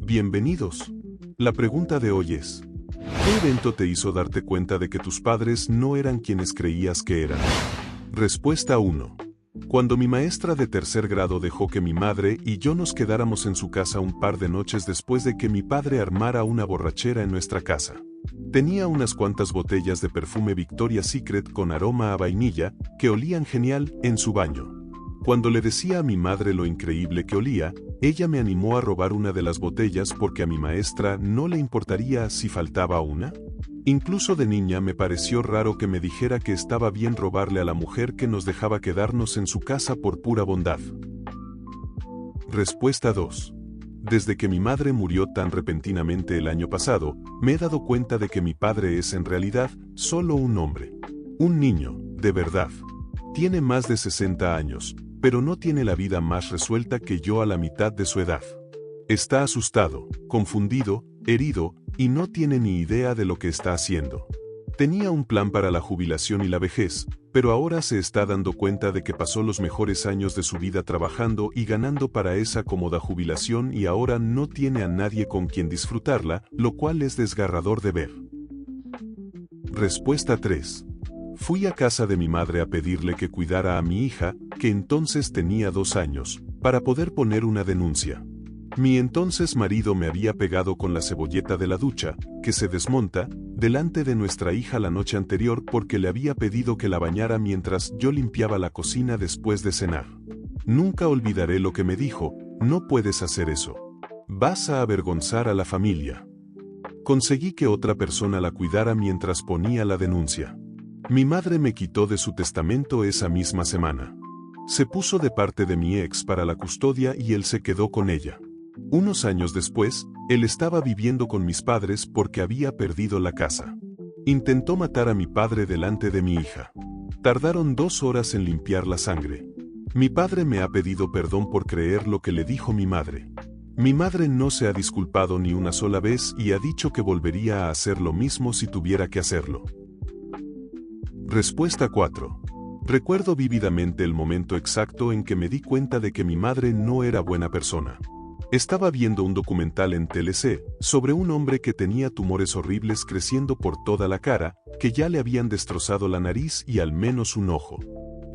Bienvenidos. La pregunta de hoy es: ¿qué evento te hizo darte cuenta de que tus padres no eran quienes creías que eran? Respuesta 1. Cuando mi maestra de tercer grado dejó que mi madre y yo nos quedáramos en su casa un par de noches después de que mi padre armara una borrachera en nuestra casa. Tenía unas cuantas botellas de perfume Victoria's Secret con aroma a vainilla, que olían genial, en su baño. Cuando le decía a mi madre lo increíble que olía, ella me animó a robar una de las botellas porque a mi maestra no le importaría si faltaba una. Incluso de niña me pareció raro que me dijera que estaba bien robarle a la mujer que nos dejaba quedarnos en su casa por pura bondad. Respuesta 2. Desde que mi madre murió tan repentinamente el año pasado, me he dado cuenta de que mi padre es en realidad solo un hombre. Un niño, de verdad. Tiene más de 60 años, pero no tiene la vida más resuelta que yo a la mitad de su edad. Está asustado, confundido, herido, y no tiene ni idea de lo que está haciendo. Tenía un plan para la jubilación y la vejez, pero ahora se está dando cuenta de que pasó los mejores años de su vida trabajando y ganando para esa cómoda jubilación y ahora no tiene a nadie con quien disfrutarla, lo cual es desgarrador de ver. Respuesta 3. Fui a casa de mi madre a pedirle que cuidara a mi hija, que entonces tenía 2 años, para poder poner una denuncia. Mi entonces marido me había pegado con la cebolleta de la ducha, que se desmonta, delante de nuestra hija la noche anterior porque le había pedido que la bañara mientras yo limpiaba la cocina después de cenar. Nunca olvidaré lo que me dijo: no puedes hacer eso. Vas a avergonzar a la familia. Conseguí que otra persona la cuidara mientras ponía la denuncia. Mi madre me quitó de su testamento esa misma semana. Se puso de parte de mi ex para la custodia y él se quedó con ella. Unos años después, él estaba viviendo con mis padres porque había perdido la casa. Intentó matar a mi padre delante de mi hija. Tardaron 2 horas en limpiar la sangre. Mi padre me ha pedido perdón por creer lo que le dijo mi madre. Mi madre no se ha disculpado ni una sola vez y ha dicho que volvería a hacer lo mismo si tuviera que hacerlo. Respuesta 4. Recuerdo vívidamente el momento exacto en que me di cuenta de que mi madre no era buena persona. Estaba viendo un documental en TLC sobre un hombre que tenía tumores horribles creciendo por toda la cara, que ya le habían destrozado la nariz y al menos un ojo.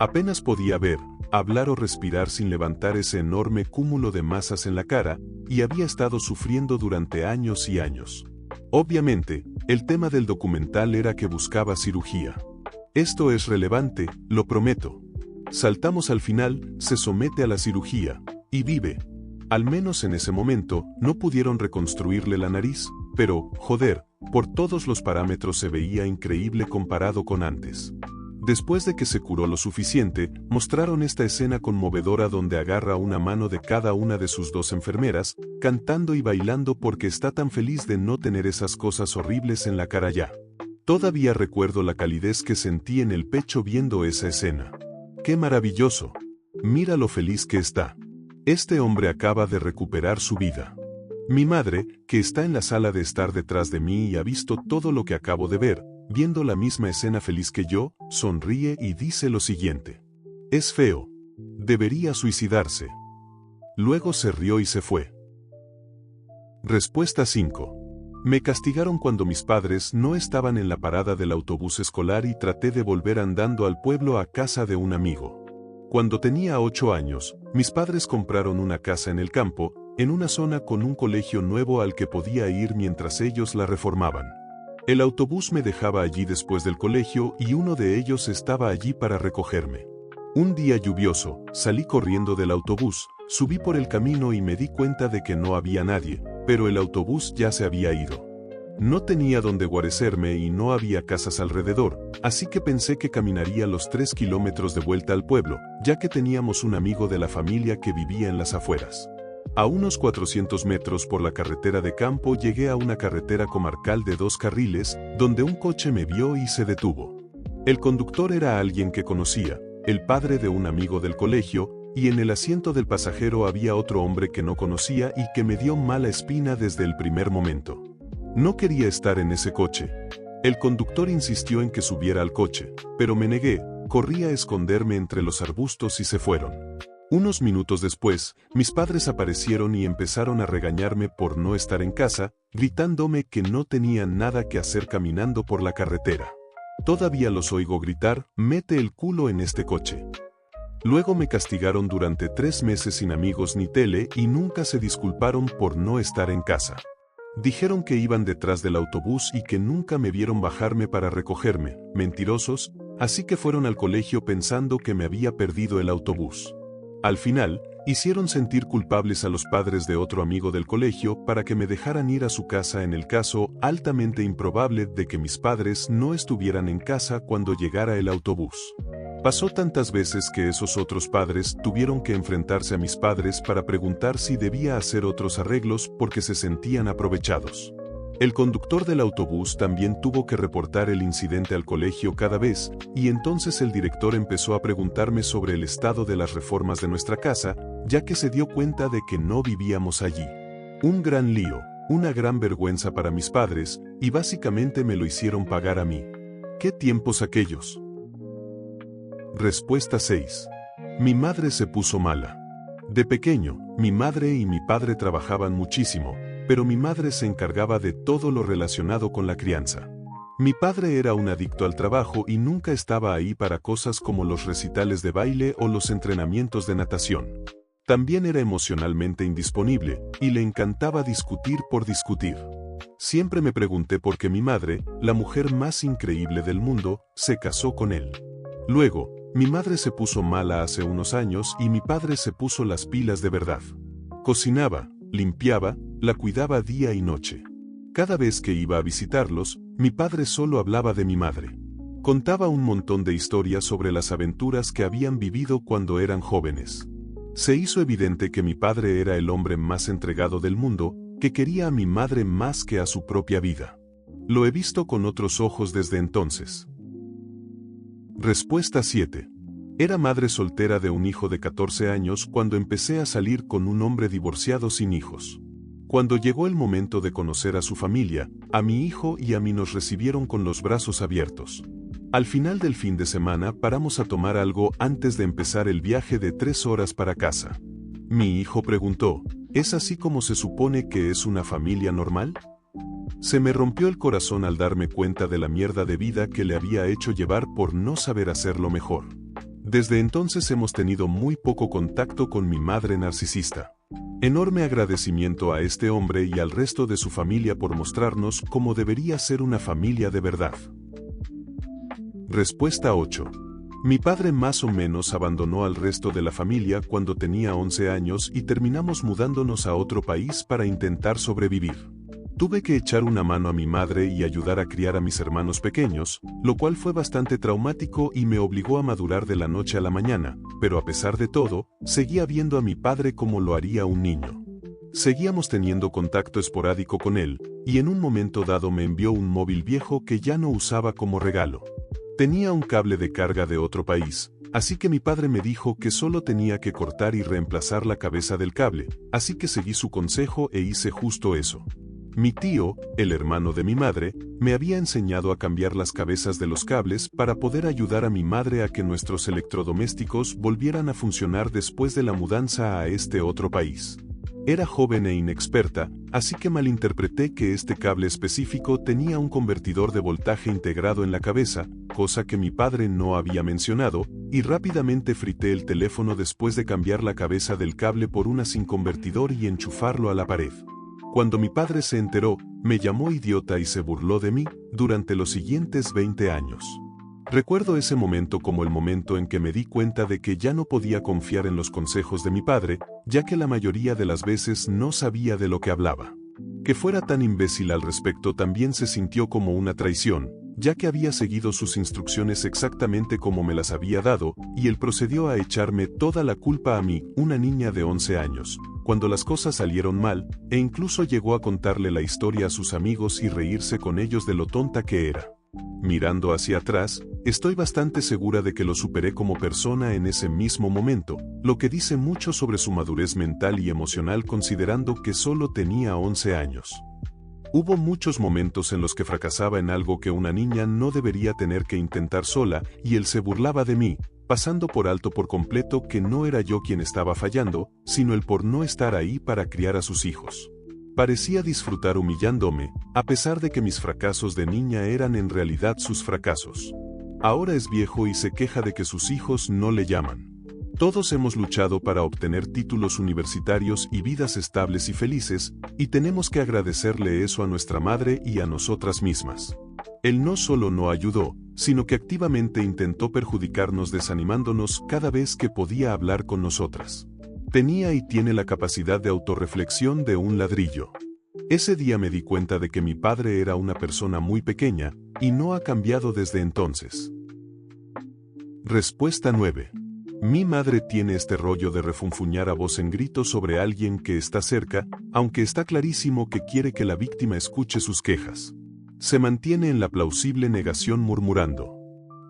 Apenas podía ver, hablar o respirar sin levantar ese enorme cúmulo de masas en la cara, y había estado sufriendo durante años y años. Obviamente, el tema del documental era que buscaba cirugía. Esto es relevante, lo prometo. Saltamos al final, se somete a la cirugía, y vive. Al menos en ese momento, no pudieron reconstruirle la nariz, pero, joder, por todos los parámetros se veía increíble comparado con antes. Después de que se curó lo suficiente, mostraron esta escena conmovedora donde agarra una mano de cada una de sus 2 enfermeras, cantando y bailando porque está tan feliz de no tener esas cosas horribles en la cara ya. Todavía recuerdo la calidez que sentí en el pecho viendo esa escena. ¡Qué maravilloso! Mira lo feliz que está. Este hombre acaba de recuperar su vida. Mi madre, que está en la sala de estar detrás de mí y ha visto todo lo que acabo de ver, viendo la misma escena feliz que yo, sonríe y dice lo siguiente: es feo. Debería suicidarse. Luego se rió y se fue. Respuesta 5. Me castigaron cuando mis padres no estaban en la parada del autobús escolar y traté de volver andando al pueblo a casa de un amigo. Cuando tenía 8 años, mis padres compraron una casa en el campo, en una zona con un colegio nuevo al que podía ir mientras ellos la reformaban. El autobús me dejaba allí después del colegio y uno de ellos estaba allí para recogerme. Un día lluvioso, salí corriendo del autobús, subí por el camino y me di cuenta de que no había nadie, pero el autobús ya se había ido. No tenía dónde guarecerme y no había casas alrededor, así que pensé que caminaría los 3 kilómetros de vuelta al pueblo, ya que teníamos un amigo de la familia que vivía en las afueras. A unos 400 metros por la carretera de campo llegué a una carretera comarcal de 2 carriles, donde un coche me vio y se detuvo. El conductor era alguien que conocía, el padre de un amigo del colegio, y en el asiento del pasajero había otro hombre que no conocía y que me dio mala espina desde el primer momento. No quería estar en ese coche. El conductor insistió en que subiera al coche, pero me negué, corrí a esconderme entre los arbustos y se fueron. Unos minutos después, mis padres aparecieron y empezaron a regañarme por no estar en casa, gritándome que no tenía nada que hacer caminando por la carretera. Todavía los oigo gritar, mete el culo en este coche. Luego me castigaron durante 3 meses sin amigos ni tele y nunca se disculparon por no estar en casa. Dijeron que iban detrás del autobús y que nunca me vieron bajarme para recogerme, mentirosos, así que fueron al colegio pensando que me había perdido el autobús. Al final, hicieron sentir culpables a los padres de otro amigo del colegio para que me dejaran ir a su casa en el caso altamente improbable de que mis padres no estuvieran en casa cuando llegara el autobús. Pasó tantas veces que esos otros padres tuvieron que enfrentarse a mis padres para preguntar si debía hacer otros arreglos porque se sentían aprovechados. El conductor del autobús también tuvo que reportar el incidente al colegio cada vez, y entonces el director empezó a preguntarme sobre el estado de las reformas de nuestra casa, ya que se dio cuenta de que no vivíamos allí. Un gran lío, una gran vergüenza para mis padres, y básicamente me lo hicieron pagar a mí. ¿Qué tiempos aquellos? Respuesta 6. Mi madre se puso mala. De pequeño, mi madre y mi padre trabajaban muchísimo, pero mi madre se encargaba de todo lo relacionado con la crianza. Mi padre era un adicto al trabajo y nunca estaba ahí para cosas como los recitales de baile o los entrenamientos de natación. También era emocionalmente indisponible, y le encantaba discutir por discutir. Siempre me pregunté por qué mi madre, la mujer más increíble del mundo, se casó con él. Luego, mi madre se puso mala hace unos años y mi padre se puso las pilas de verdad. Cocinaba, limpiaba, la cuidaba día y noche. Cada vez que iba a visitarlos, mi padre solo hablaba de mi madre. Contaba un montón de historias sobre las aventuras que habían vivido cuando eran jóvenes. Se hizo evidente que mi padre era el hombre más entregado del mundo, que quería a mi madre más que a su propia vida. Lo he visto con otros ojos desde entonces. Respuesta 7. Era madre soltera de un hijo de 14 años cuando empecé a salir con un hombre divorciado sin hijos. Cuando llegó el momento de conocer a su familia, a mi hijo y a mí nos recibieron con los brazos abiertos. Al final del fin de semana paramos a tomar algo antes de empezar el viaje de 3 horas para casa. Mi hijo preguntó, ¿es así como se supone que es una familia normal? Se me rompió el corazón al darme cuenta de la mierda de vida que le había hecho llevar por no saber hacerlo mejor. Desde entonces hemos tenido muy poco contacto con mi madre narcisista. Enorme agradecimiento a este hombre y al resto de su familia por mostrarnos cómo debería ser una familia de verdad. Respuesta 8. Mi padre más o menos abandonó al resto de la familia cuando tenía 11 años y terminamos mudándonos a otro país para intentar sobrevivir. Tuve que echar una mano a mi madre y ayudar a criar a mis hermanos pequeños, lo cual fue bastante traumático y me obligó a madurar de la noche a la mañana, pero a pesar de todo, seguía viendo a mi padre como lo haría un niño. Seguíamos teniendo contacto esporádico con él, y en un momento dado me envió un móvil viejo que ya no usaba como regalo. Tenía un cable de carga de otro país, así que mi padre me dijo que solo tenía que cortar y reemplazar la cabeza del cable, así que seguí su consejo e hice justo eso. Mi tío, el hermano de mi madre, me había enseñado a cambiar las cabezas de los cables para poder ayudar a mi madre a que nuestros electrodomésticos volvieran a funcionar después de la mudanza a este otro país. Era joven e inexperta, así que malinterpreté que este cable específico tenía un convertidor de voltaje integrado en la cabeza, cosa que mi padre no había mencionado, y rápidamente frité el teléfono después de cambiar la cabeza del cable por una sin convertidor y enchufarlo a la pared. Cuando mi padre se enteró, me llamó idiota y se burló de mí durante los siguientes 20 años. Recuerdo ese momento como el momento en que me di cuenta de que ya no podía confiar en los consejos de mi padre, ya que la mayoría de las veces no sabía de lo que hablaba. Que fuera tan imbécil al respecto también se sintió como una traición, ya que había seguido sus instrucciones exactamente como me las había dado, y él procedió a echarme toda la culpa a mí, una niña de 11 años, cuando las cosas salieron mal, e incluso llegó a contarle la historia a sus amigos y reírse con ellos de lo tonta que era. Mirando hacia atrás, estoy bastante segura de que lo superé como persona en ese mismo momento, lo que dice mucho sobre su madurez mental y emocional considerando que solo tenía 11 años. Hubo muchos momentos en los que fracasaba en algo que una niña no debería tener que intentar sola, y él se burlaba de mí, pasando por alto por completo que no era yo quien estaba fallando, sino el por no estar ahí para criar a sus hijos. Parecía disfrutar humillándome, a pesar de que mis fracasos de niña eran en realidad sus fracasos. Ahora es viejo y se queja de que sus hijos no le llaman. Todos hemos luchado para obtener títulos universitarios y vidas estables y felices, y tenemos que agradecerle eso a nuestra madre y a nosotras mismas. Él no solo no ayudó, sino que activamente intentó perjudicarnos desanimándonos cada vez que podía hablar con nosotras. Tenía y tiene la capacidad de autorreflexión de un ladrillo. Ese día me di cuenta de que mi padre era una persona muy pequeña, y no ha cambiado desde entonces. Respuesta 9. Mi madre tiene este rollo de refunfuñar a voz en grito sobre alguien que está cerca, aunque está clarísimo que quiere que la víctima escuche sus quejas. Se mantiene en la plausible negación murmurando.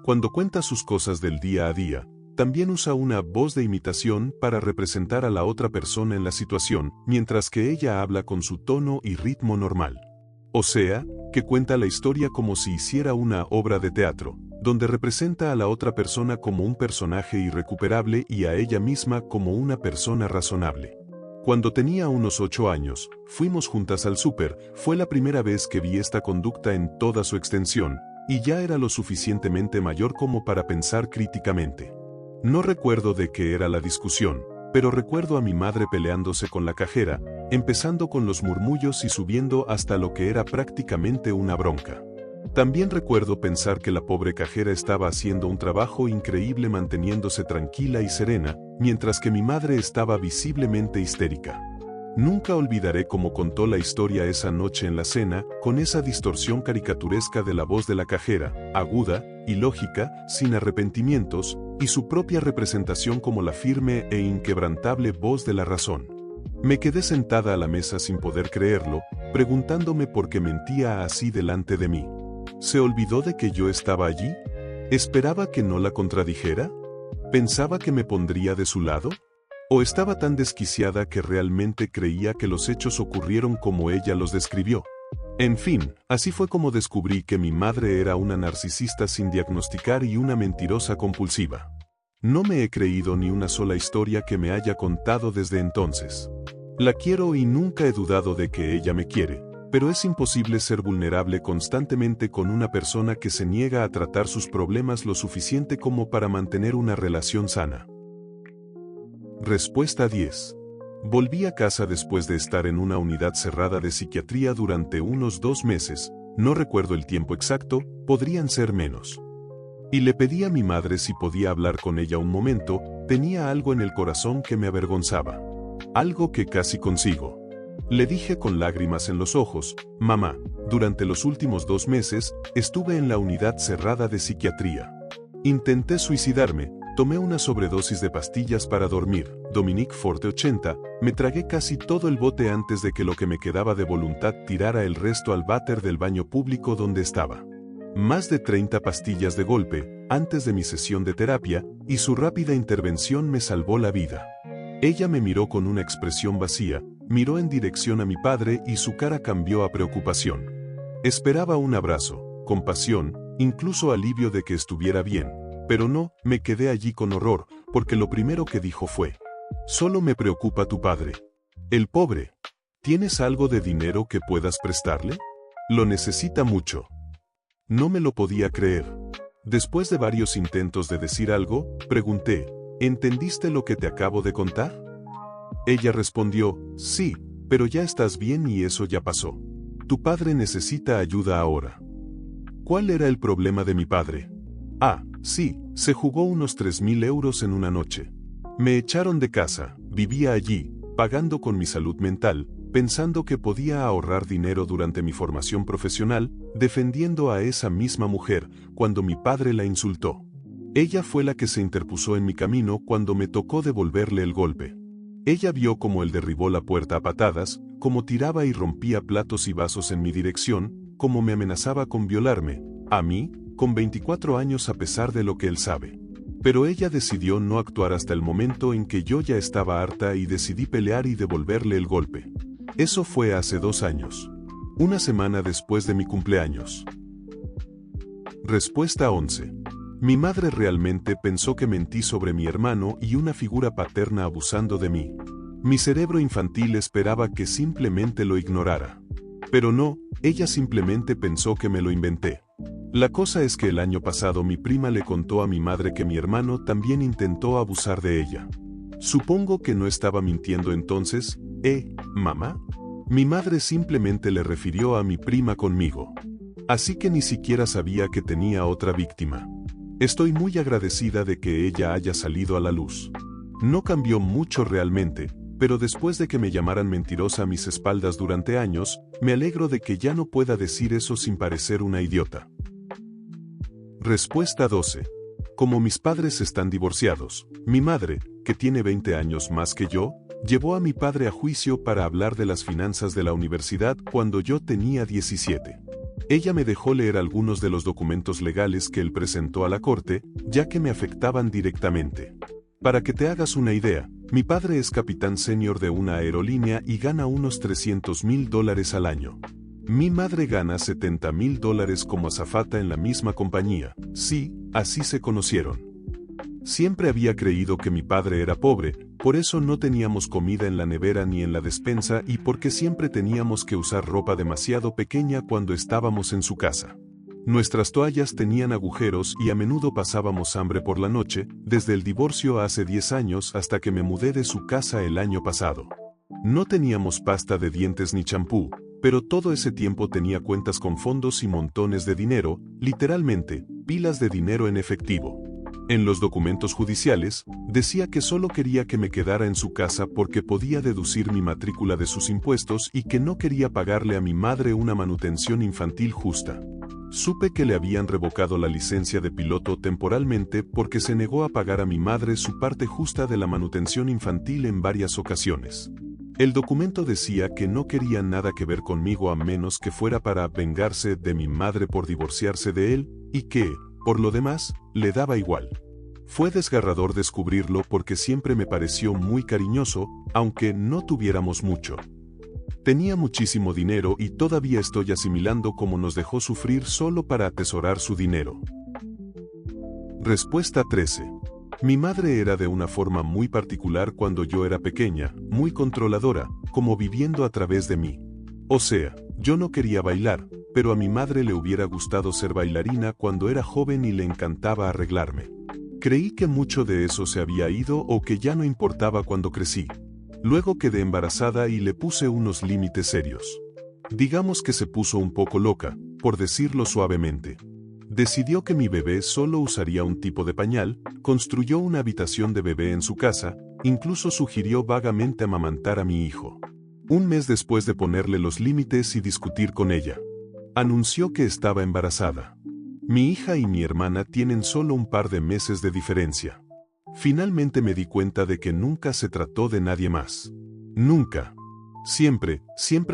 Cuando cuenta sus cosas del día a día, también usa una voz de imitación para representar a la otra persona en la situación, mientras que ella habla con su tono y ritmo normal. O sea, que cuenta la historia como si hiciera una obra de teatro, donde representa a la otra persona como un personaje irrecuperable y a ella misma como una persona razonable. Cuando tenía unos 8 años, fuimos juntas al súper, fue la primera vez que vi esta conducta en toda su extensión, y ya era lo suficientemente mayor como para pensar críticamente. No recuerdo de qué era la discusión, pero recuerdo a mi madre peleándose con la cajera, empezando con los murmullos y subiendo hasta lo que era prácticamente una bronca. También recuerdo pensar que la pobre cajera estaba haciendo un trabajo increíble manteniéndose tranquila y serena, mientras que mi madre estaba visiblemente histérica. Nunca olvidaré cómo contó la historia esa noche en la cena, con esa distorsión caricaturesca de la voz de la cajera, aguda, ilógica, sin arrepentimientos, y su propia representación como la firme e inquebrantable voz de la razón. Me quedé sentada a la mesa sin poder creerlo, preguntándome por qué mentía así delante de mí. ¿Se olvidó de que yo estaba allí? ¿Esperaba que no la contradijera? ¿Pensaba que me pondría de su lado? ¿O estaba tan desquiciada que realmente creía que los hechos ocurrieron como ella los describió? En fin, así fue como descubrí que mi madre era una narcisista sin diagnosticar y una mentirosa compulsiva. No me he creído ni una sola historia que me haya contado desde entonces. La quiero y nunca he dudado de que ella me quiere, pero es imposible ser vulnerable constantemente con una persona que se niega a tratar sus problemas lo suficiente como para mantener una relación sana. Respuesta 10. Volví a casa después de estar en una unidad cerrada de psiquiatría durante unos 2 meses, no recuerdo el tiempo exacto, podrían ser menos. Y le pedí a mi madre si podía hablar con ella un momento, tenía algo en el corazón que me avergonzaba. Algo que casi consigo. Le dije con lágrimas en los ojos, mamá, durante los últimos 2 meses, estuve en la unidad cerrada de psiquiatría. Intenté suicidarme, tomé una sobredosis de pastillas para dormir, Dominic Forte 80, me tragué casi todo el bote antes de que lo que me quedaba de voluntad tirara el resto al váter del baño público donde estaba. Más de 30 pastillas de golpe, antes de mi sesión de terapia, y su rápida intervención me salvó la vida. Ella me miró con una expresión vacía, miró en dirección a mi padre y su cara cambió a preocupación. Esperaba un abrazo, compasión, incluso alivio de que estuviera bien, pero no, me quedé allí con horror, porque lo primero que dijo fue: «Solo me preocupa tu padre. El pobre. ¿Tienes algo de dinero que puedas prestarle? Lo necesita mucho». No me lo podía creer. Después de varios intentos de decir algo, pregunté: «¿Entendiste lo que te acabo de contar?». Ella respondió: «Sí, pero ya estás bien y eso ya pasó. Tu padre necesita ayuda ahora». ¿Cuál era el problema de mi padre? Sí, se jugó unos 3.000 euros en una noche. Me echaron de casa, vivía allí, pagando con mi salud mental, pensando que podía ahorrar dinero durante mi formación profesional, defendiendo a esa misma mujer, cuando mi padre la insultó. Ella fue la que se interpuso en mi camino cuando me tocó devolverle el golpe. Ella vio cómo él derribó la puerta a patadas, cómo tiraba y rompía platos y vasos en mi dirección, cómo me amenazaba con violarme, a mí, con 24 años a pesar de lo que él sabe. Pero ella decidió no actuar hasta el momento en que yo ya estaba harta y decidí pelear y devolverle el golpe. Eso fue hace 2 años. Una semana después de mi cumpleaños. Respuesta 11. Mi madre realmente pensó que mentí sobre mi hermano y una figura paterna abusando de mí. Mi cerebro infantil esperaba que simplemente lo ignorara. Pero no, ella simplemente pensó que me lo inventé. La cosa es que el año pasado mi prima le contó a mi madre que mi hermano también intentó abusar de ella. Supongo que no estaba mintiendo entonces, mamá. Mi madre simplemente le refirió a mi prima conmigo. Así que ni siquiera sabía que tenía otra víctima. Estoy muy agradecida de que ella haya salido a la luz. No cambió mucho realmente, pero después de que me llamaran mentirosa a mis espaldas durante años, me alegro de que ya no pueda decir eso sin parecer una idiota. Respuesta 12. Como mis padres están divorciados, mi madre, que tiene 20 años más que yo, llevó a mi padre a juicio para hablar de las finanzas de la universidad cuando yo tenía 17. Ella me dejó leer algunos de los documentos legales que él presentó a la corte, ya que me afectaban directamente. Para que te hagas una idea, mi padre es capitán senior de una aerolínea y gana unos $300,000 al año. Mi madre gana $70,000 como azafata en la misma compañía. Sí, así se conocieron. Siempre había creído que mi padre era pobre, por eso no teníamos comida en la nevera ni en la despensa y porque siempre teníamos que usar ropa demasiado pequeña cuando estábamos en su casa. Nuestras toallas tenían agujeros y a menudo pasábamos hambre por la noche, desde el divorcio hace 10 años hasta que me mudé de su casa el año pasado. No teníamos pasta de dientes ni champú, pero todo ese tiempo tenía cuentas con fondos y montones de dinero, literalmente, pilas de dinero en efectivo. En los documentos judiciales, decía que solo quería que me quedara en su casa porque podía deducir mi matrícula de sus impuestos y que no quería pagarle a mi madre una manutención infantil justa. Supe que le habían revocado la licencia de piloto temporalmente porque se negó a pagar a mi madre su parte justa de la manutención infantil en varias ocasiones. El documento decía que no quería nada que ver conmigo a menos que fuera para vengarse de mi madre por divorciarse de él, y que, por lo demás, le daba igual. Fue desgarrador descubrirlo porque siempre me pareció muy cariñoso, aunque no tuviéramos mucho. Tenía muchísimo dinero y todavía estoy asimilando cómo nos dejó sufrir solo para atesorar su dinero. Respuesta 13. Mi madre era de una forma muy particular cuando yo era pequeña, muy controladora, como viviendo a través de mí. O sea, yo no quería bailar, pero a mi madre le hubiera gustado ser bailarina cuando era joven y le encantaba arreglarme. Creí que mucho de eso se había ido o que ya no importaba cuando crecí. Luego quedé embarazada y le puse unos límites serios. Digamos que se puso un poco loca, por decirlo suavemente. Decidió que mi bebé solo usaría un tipo de pañal, construyó una habitación de bebé en su casa, incluso sugirió vagamente amamantar a mi hijo. Un mes después de ponerle los límites y discutir con ella, anunció que estaba embarazada. Mi hija y mi hermana tienen solo un par de meses de diferencia. Finalmente me di cuenta de que nunca se trató de nadie más. Nunca. Siempre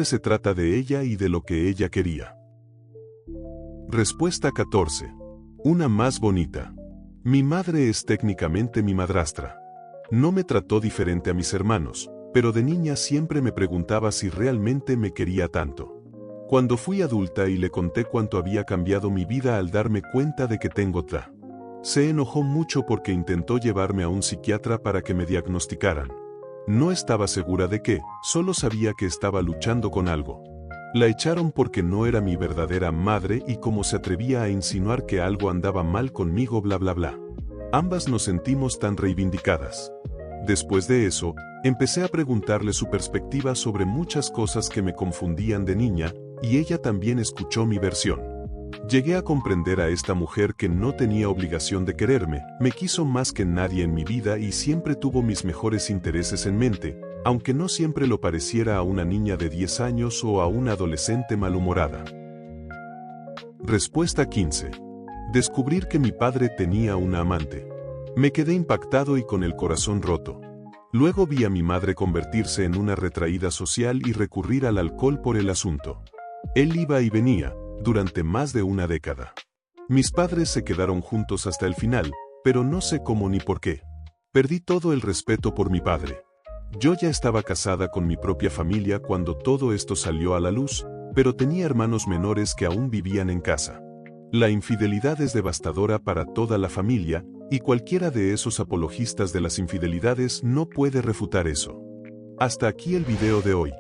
se trata de ella y de lo que ella quería. Respuesta 14. Una más bonita. Mi madre es técnicamente mi madrastra. No me trató diferente a mis hermanos, pero de niña siempre me preguntaba si realmente me quería tanto. Cuando fui adulta y le conté cuánto había cambiado mi vida al darme cuenta de que tengo TDA, se enojó mucho porque intentó llevarme a un psiquiatra para que me diagnosticaran. No estaba segura de qué, solo sabía que estaba luchando con algo. La echaron porque no era mi verdadera madre y como se atrevía a insinuar que algo andaba mal conmigo bla bla bla. Ambas nos sentimos tan reivindicadas. Después de eso, empecé a preguntarle su perspectiva sobre muchas cosas que me confundían de niña, y ella también escuchó mi versión. Llegué a comprender a esta mujer que no tenía obligación de quererme, me quiso más que nadie en mi vida y siempre tuvo mis mejores intereses en mente, aunque no siempre lo pareciera a una niña de 10 años o a una adolescente malhumorada. Respuesta 15. Descubrir que mi padre tenía una amante. Me quedé impactado y con el corazón roto. Luego vi a mi madre convertirse en una retraída social y recurrir al alcohol por el asunto. Él iba y venía, durante más de una década. Mis padres se quedaron juntos hasta el final, pero no sé cómo ni por qué. Perdí todo el respeto por mi padre. Yo ya estaba casada con mi propia familia cuando todo esto salió a la luz, pero tenía hermanos menores que aún vivían en casa. La infidelidad es devastadora para toda la familia, y cualquiera de esos apologistas de las infidelidades no puede refutar eso. Hasta aquí el video de hoy.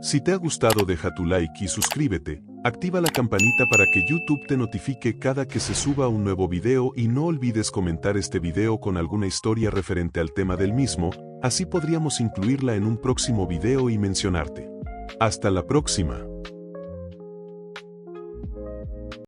Si te ha gustado, deja tu like y suscríbete, activa la campanita para que YouTube te notifique cada que se suba un nuevo video y no olvides comentar este video con alguna historia referente al tema del mismo, así podríamos incluirla en un próximo video y mencionarte. Hasta la próxima.